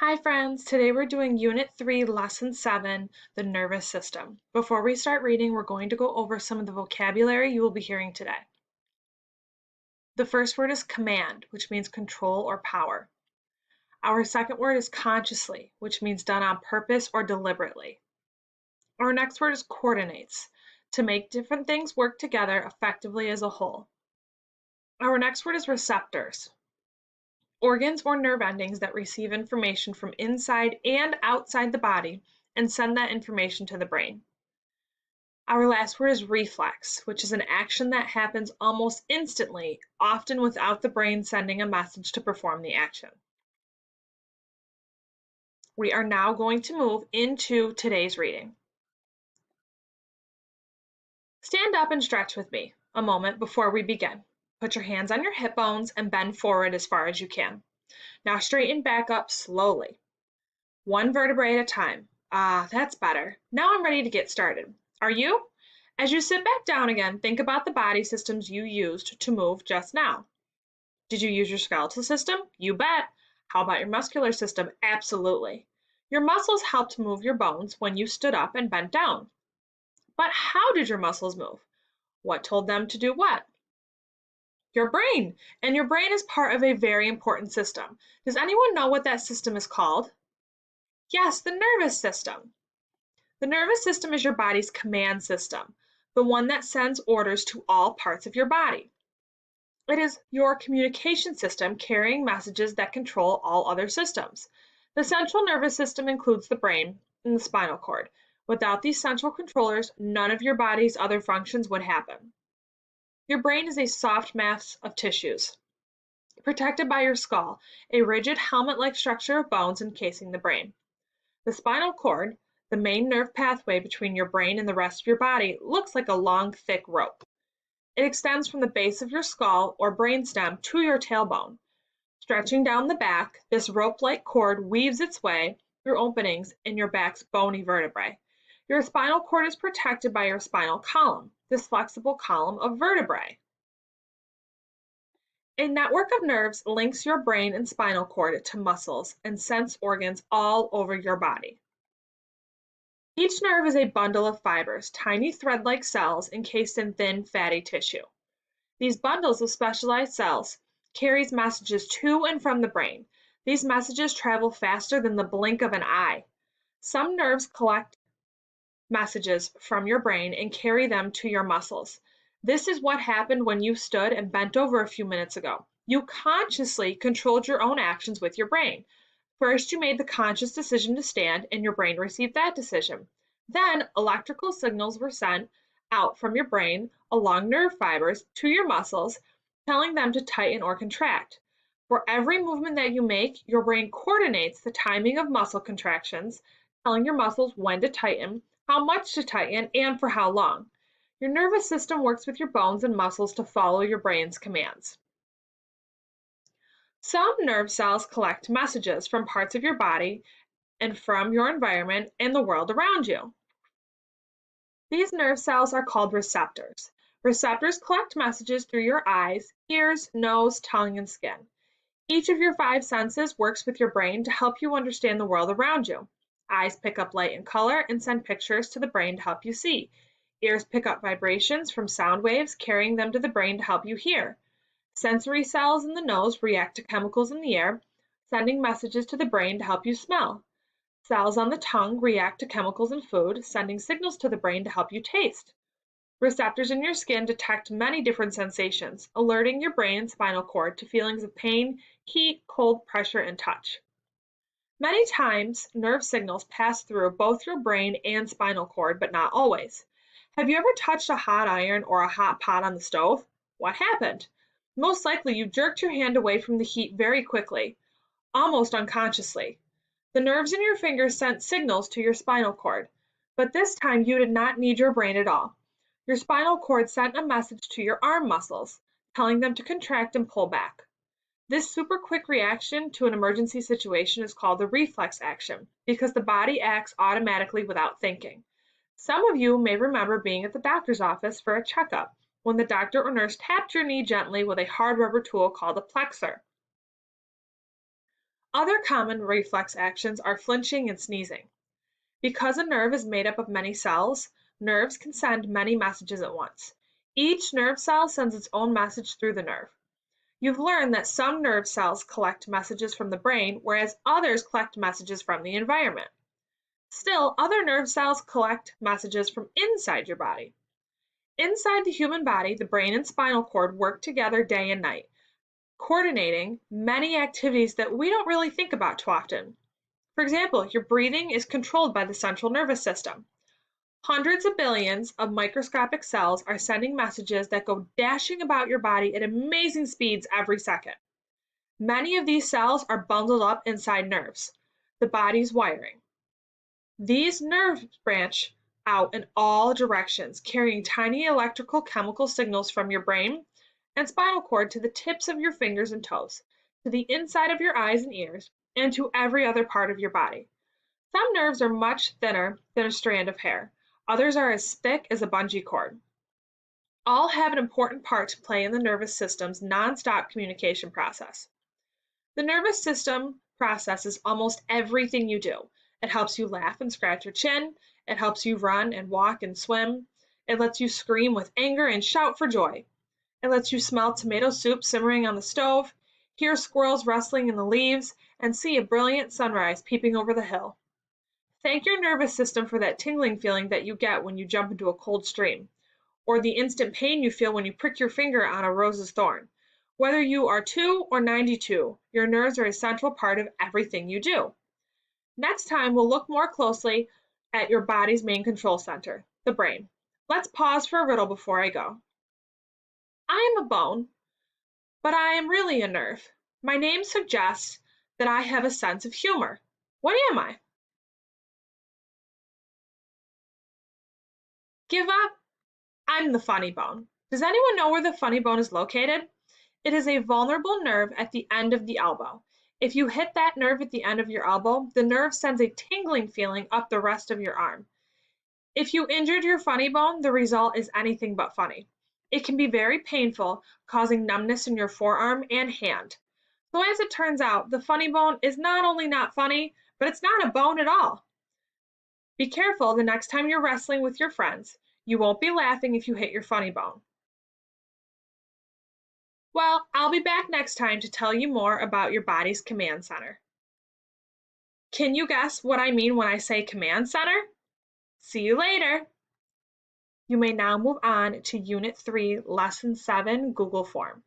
Hi friends, today we're doing Unit 3, Lesson 7, the nervous system. Before we start reading, we're going to go over some of the vocabulary you will be hearing today. The first word is command, which means control or power. Our second word is consciously, which means done on purpose or deliberately. Our next word is coordinates, to make different things work together effectively as a whole. Our next word is receptors, organs or nerve endings that receive information from inside and outside the body and send that information to the brain. Our last word is reflex, which is an action that happens almost instantly, often without the brain sending a message to perform the action. We are now going to move into today's reading. Stand up and stretch with me a moment before we begin. Put your hands on your hip bones and bend forward as far as you can. Now straighten back up slowly. One vertebrae at a time. That's better. Now I'm ready to get started. Are you? As you sit back down again, think about the body systems you used to move just now. Did you use your skeletal system? You bet. How about your muscular system? Absolutely. Your muscles helped move your bones when you stood up and bent down. But how did your muscles move? What told them to do what? Your brain. And your brain is part of a very important system. Does anyone know what that system is called? Yes, the nervous system. The nervous system is your body's command system, the one that sends orders to all parts of your body. It is your communication system carrying messages that control all other systems. The central nervous system includes the brain and the spinal cord. Without these central controllers, none of your body's other functions would happen. Your brain is a soft mass of tissues, protected by your skull, a rigid helmet-like structure of bones encasing the brain. The spinal cord, the main nerve pathway between your brain and the rest of your body, looks like a long, thick rope. It extends from the base of your skull or brainstem to your tailbone. Stretching down the back, this rope-like cord weaves its way through openings in your back's bony vertebrae. Your spinal cord is protected by your spinal column, this flexible column of vertebrae. A network of nerves links your brain and spinal cord to muscles and sense organs all over your body. Each nerve is a bundle of fibers, tiny thread-like cells encased in thin, fatty tissue. These bundles of specialized cells carries messages to and from the brain. These messages travel faster than the blink of an eye. Some nerves collect messages from your brain and carry them to your muscles. This is what happened when you stood and bent over a few minutes ago. You consciously controlled your own actions with your brain. First, you made the conscious decision to stand, and your brain received that decision. Then, electrical signals were sent out from your brain along nerve fibers to your muscles, telling them to tighten or contract. For every movement that you make, your brain coordinates the timing of muscle contractions, telling your muscles when to tighten, how much to tighten, and for how long. Your nervous system works with your bones and muscles to follow your brain's commands. Some nerve cells collect messages from parts of your body and from your environment and the world around you. These nerve cells are called receptors. Receptors collect messages through your eyes, ears, nose, tongue, and skin. Each of your 5 senses works with your brain to help you understand the world around you. Eyes pick up light and color and send pictures to the brain to help you see. Ears pick up vibrations from sound waves, carrying them to the brain to help you hear. Sensory cells in the nose react to chemicals in the air, sending messages to the brain to help you smell. Cells on the tongue react to chemicals in food, sending signals to the brain to help you taste. Receptors in your skin detect many different sensations, alerting your brain and spinal cord to feelings of pain, heat, cold, pressure, and touch. Many times, nerve signals pass through both your brain and spinal cord, but not always. Have you ever touched a hot iron or a hot pot on the stove? What happened? Most likely you jerked your hand away from the heat very quickly, almost unconsciously. The nerves in your fingers sent signals to your spinal cord, but this time you did not need your brain at all. Your spinal cord sent a message to your arm muscles, telling them to contract and pull back. This super quick reaction to an emergency situation is called the reflex action because the body acts automatically without thinking. Some of you may remember being at the doctor's office for a checkup when the doctor or nurse tapped your knee gently with a hard rubber tool called a plexor. Other common reflex actions are flinching and sneezing. Because a nerve is made up of many cells, nerves can send many messages at once. Each nerve cell sends its own message through the nerve. You've learned that some nerve cells collect messages from the brain, whereas others collect messages from the environment. Still, other nerve cells collect messages from inside your body. Inside the human body, the brain and spinal cord work together day and night, coordinating many activities that we don't really think about too often. For example, your breathing is controlled by the central nervous system. Hundreds of billions of microscopic cells are sending messages that go dashing about your body at amazing speeds every second. Many of these cells are bundled up inside nerves, the body's wiring. These nerves branch out in all directions, carrying tiny electrical chemical signals from your brain and spinal cord to the tips of your fingers and toes, to the inside of your eyes and ears, and to every other part of your body. Some nerves are much thinner than a strand of hair. Others are as thick as a bungee cord. All have an important part to play in the nervous system's nonstop communication process. The nervous system processes almost everything you do. It helps you laugh and scratch your chin. It helps you run and walk and swim. It lets you scream with anger and shout for joy. It lets you smell tomato soup simmering on the stove, hear squirrels rustling in the leaves, and see a brilliant sunrise peeping over the hill. Thank your nervous system for that tingling feeling that you get when you jump into a cold stream, or the instant pain you feel when you prick your finger on a rose's thorn. Whether you are 2 or 92, your nerves are a central part of everything you do. Next time, we'll look more closely at your body's main control center, the brain. Let's pause for a riddle before I go. I am a bone, but I am really a nerve. My name suggests that I have a sense of humor. What am I? Give up? I'm the funny bone. Does anyone know where the funny bone is located? It is a vulnerable nerve at the end of the elbow. If you hit that nerve at the end of your elbow, the nerve sends a tingling feeling up the rest of your arm. If you injured your funny bone, the result is anything but funny. It can be very painful, causing numbness in your forearm and hand. So as it turns out, the funny bone is not only not funny, but it's not a bone at all. Be careful the next time you're wrestling with your friends. You won't be laughing if you hit your funny bone. Well, I'll be back next time to tell you more about your body's command center. Can you guess what I mean when I say command center? See you later. You may now move on to Unit 3, Lesson 7, Google Form.